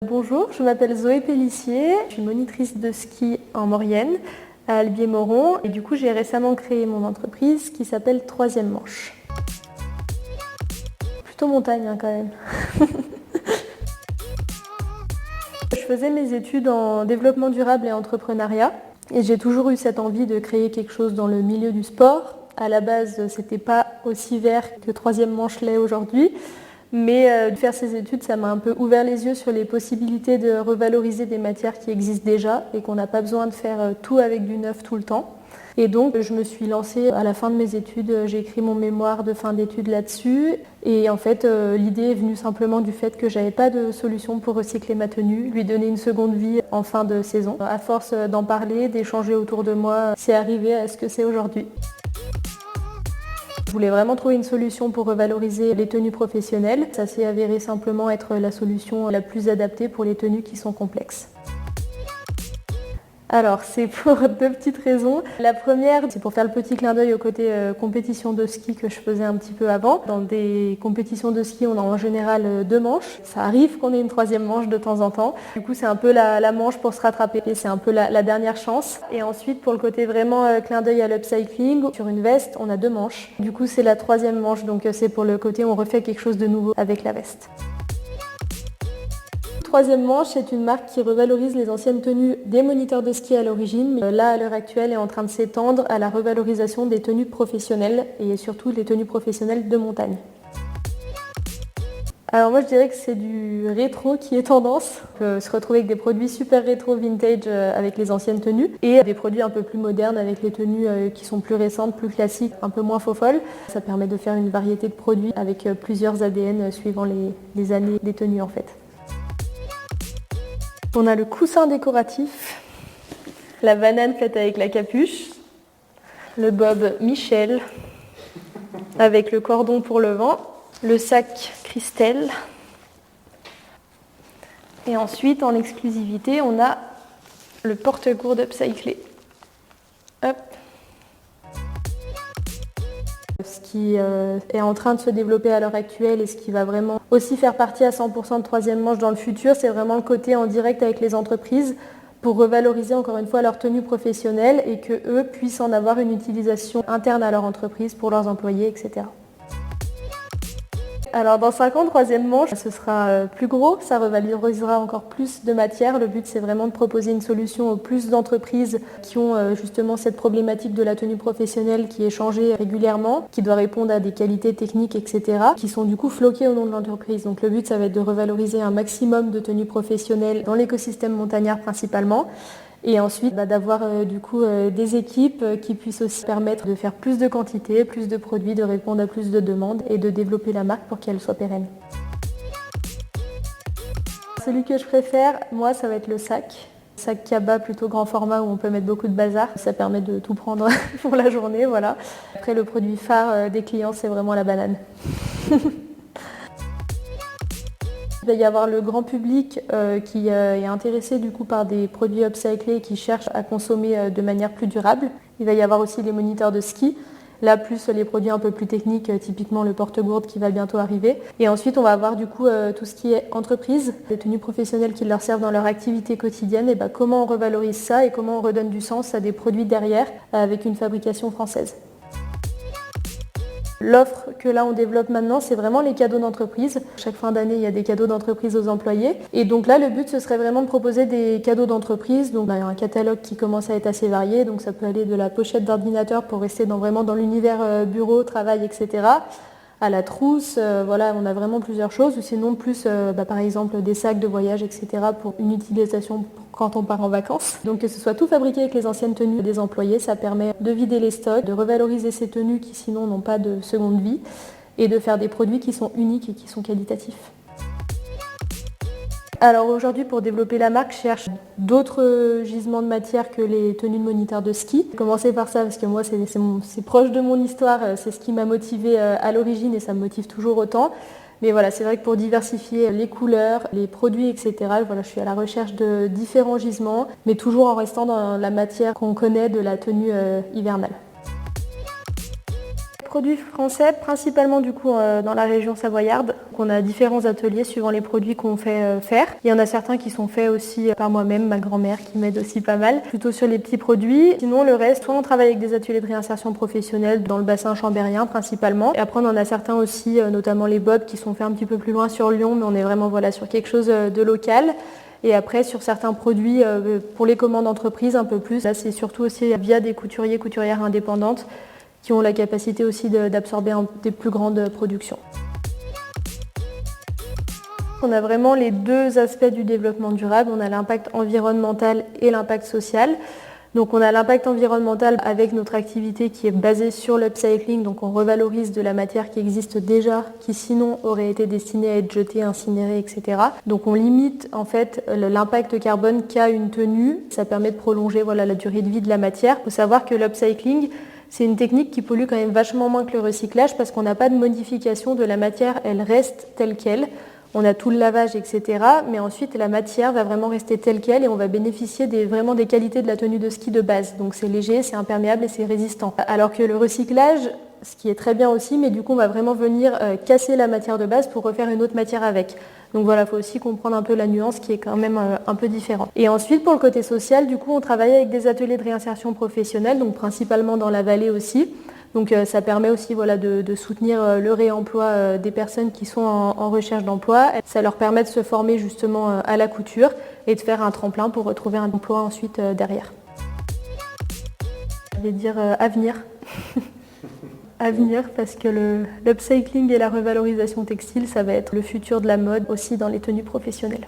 Bonjour, je m'appelle Zoé Pellissier, je suis monitrice de ski en Maurienne, à Albier-Moron, et du coup j'ai récemment créé mon entreprise qui s'appelle Troisième Manche. Plutôt montagne quand même. Je faisais mes études en développement durable et entrepreneuriat, et j'ai toujours eu cette envie de créer quelque chose dans le milieu du sport. À la base, c'était pas aussi vert que Troisième Manche l'est aujourd'hui. Mais de faire ces études, ça m'a un peu ouvert les yeux sur les possibilités de revaloriser des matières qui existent déjà et qu'on n'a pas besoin de faire tout avec du neuf tout le temps. Et donc je me suis lancée à la fin de mes études, j'ai écrit mon mémoire de fin d'études là-dessus. Et en fait, l'idée est venue simplement du fait que j'avais pas de solution pour recycler ma tenue, lui donner une seconde vie en fin de saison. À force d'en parler, d'échanger autour de moi, c'est arrivé à ce que c'est aujourd'hui. Je voulais vraiment trouver une solution pour revaloriser les tenues professionnelles. Ça s'est avéré simplement être la solution la plus adaptée pour les tenues qui sont complexes. Alors, c'est pour deux petites raisons. La première, c'est pour faire le petit clin d'œil au côté compétition de ski que je faisais un petit peu avant. Dans des compétitions de ski, on a en général deux manches. Ça arrive qu'on ait une troisième manche de temps en temps. Du coup, c'est un peu la manche pour se rattraper. C'est un peu la dernière chance. Et ensuite, pour le côté vraiment clin d'œil à l'upcycling, sur une veste, on a deux manches. Du coup, c'est la troisième manche. Donc, c'est pour le côté où on refait quelque chose de nouveau avec la veste. Troisième Manche, c'est une marque qui revalorise les anciennes tenues des moniteurs de ski à l'origine, mais là, à l'heure actuelle, est en train de s'étendre à la revalorisation des tenues professionnelles et surtout les tenues professionnelles de montagne. Alors moi, je dirais que c'est du rétro qui est tendance. On peut se retrouver avec des produits super rétro vintage avec les anciennes tenues et des produits un peu plus modernes avec les tenues qui sont plus récentes, plus classiques, un peu moins faux-folles. Ça permet de faire une variété de produits avec plusieurs ADN suivant les années des tenues en fait. On a le coussin décoratif, la banane faite avec la capuche, le bob Michel avec le cordon pour le vent, le sac Christelle. Et ensuite, en exclusivité, on a le porte-gourde upcyclé. Hop. Ce qui est en train de se développer à l'heure actuelle et ce qui va vraiment aussi faire partie à 100% de Troisième Manche dans le futur, c'est vraiment le côté en direct avec les entreprises pour revaloriser encore une fois leur tenue professionnelle et qu'eux puissent en avoir une utilisation interne à leur entreprise pour leurs employés, etc. Alors dans 5 ans, Troisième Manche, ce sera plus gros, ça revalorisera encore plus de matière. Le but, c'est vraiment de proposer une solution aux plus d'entreprises qui ont justement cette problématique de la tenue professionnelle qui est changée régulièrement, qui doit répondre à des qualités techniques, etc., qui sont du coup floquées au nom de l'entreprise. Donc le but, ça va être de revaloriser un maximum de tenues professionnelles dans l'écosystème montagnard principalement. Et ensuite, d'avoir des équipes qui puissent aussi permettre de faire plus de quantité, plus de produits, de répondre à plus de demandes et de développer la marque pour qu'elle soit pérenne. Celui que je préfère, moi, ça va être le sac. Sac Kaba plutôt grand format où on peut mettre beaucoup de bazar. Ça permet de tout prendre pour la journée, voilà. Après, le produit phare des clients, c'est vraiment la banane. Il va y avoir le grand public qui est intéressé du coup par des produits upcyclés et qui cherche à consommer de manière plus durable. Il va y avoir aussi les moniteurs de ski, là plus les produits un peu plus techniques, typiquement le porte-gourde qui va bientôt arriver. Et ensuite on va avoir du coup tout ce qui est entreprise, des tenues professionnelles qui leur servent dans leur activité quotidienne, et comment on revalorise ça et comment on redonne du sens à des produits derrière avec une fabrication française. L'offre que là on développe maintenant, c'est vraiment les cadeaux d'entreprise. Chaque fin d'année, il y a des cadeaux d'entreprise aux employés. Et donc là, le but, ce serait vraiment de proposer des cadeaux d'entreprise. Donc il y a un catalogue qui commence à être assez varié. Donc ça peut aller de la pochette d'ordinateur pour rester vraiment dans l'univers bureau, travail, etc. à la trousse, on a vraiment plusieurs choses. Ou sinon plus, par exemple, des sacs de voyage, etc. pour une utilisation quand on part en vacances. Donc que ce soit tout fabriqué avec les anciennes tenues des employés, ça permet de vider les stocks, de revaloriser ces tenues qui sinon n'ont pas de seconde vie et de faire des produits qui sont uniques et qui sont qualitatifs. Alors aujourd'hui, pour développer la marque, je cherche d'autres gisements de matière que les tenues de moniteur de ski. Commencer par ça parce que moi, c'est proche de mon histoire, c'est ce qui m'a motivée à l'origine et ça me motive toujours autant. Mais voilà, c'est vrai que pour diversifier les couleurs, les produits, etc., je suis à la recherche de différents gisements, mais toujours en restant dans la matière qu'on connaît de la tenue hivernale. Produits français, principalement du coup dans la région savoyarde. Donc on a différents ateliers suivant les produits qu'on fait faire. Il y en a certains qui sont faits aussi par moi-même, ma grand-mère qui m'aide aussi pas mal, plutôt sur les petits produits. Sinon le reste, soit on travaille avec des ateliers de réinsertion professionnelle dans le bassin chambérien principalement. Et après on en a certains aussi, notamment les bobs qui sont faits un petit peu plus loin sur Lyon, mais on est vraiment sur quelque chose de local. Et après, sur certains produits, pour les commandes d'entreprise, un peu plus. Là, c'est surtout aussi via des couturiers, couturières indépendantes qui ont la capacité aussi d'absorber des plus grandes productions. On a vraiment les deux aspects du développement durable. On a l'impact environnemental et l'impact social. Donc on a l'impact environnemental avec notre activité qui est basée sur l'upcycling, donc on revalorise de la matière qui existe déjà, qui sinon aurait été destinée à être jetée, incinérée, etc. Donc on limite en fait l'impact carbone qu'a une tenue. Ça permet de prolonger la durée de vie de la matière. Il faut savoir que l'upcycling, c'est une technique qui pollue quand même vachement moins que le recyclage parce qu'on n'a pas de modification de la matière, elle reste telle qu'elle. On a tout le lavage, etc. Mais ensuite, la matière va vraiment rester telle qu'elle et on va bénéficier vraiment des qualités de la tenue de ski de base. Donc c'est léger, c'est imperméable et c'est résistant. Alors que le recyclage, ce qui est très bien aussi, mais du coup, on va vraiment venir casser la matière de base pour refaire une autre matière avec. Donc voilà, il faut aussi comprendre un peu la nuance qui est quand même un peu différente. Et ensuite, pour le côté social, du coup, on travaille avec des ateliers de réinsertion professionnelle, donc principalement dans la vallée aussi. Donc ça permet aussi de soutenir le réemploi des personnes qui sont en recherche d'emploi. Ça leur permet de se former justement à la couture et de faire un tremplin pour retrouver un emploi ensuite derrière. Je vais dire avenir. Avenir parce que l'upcycling et la revalorisation textile, ça va être le futur de la mode aussi dans les tenues professionnelles.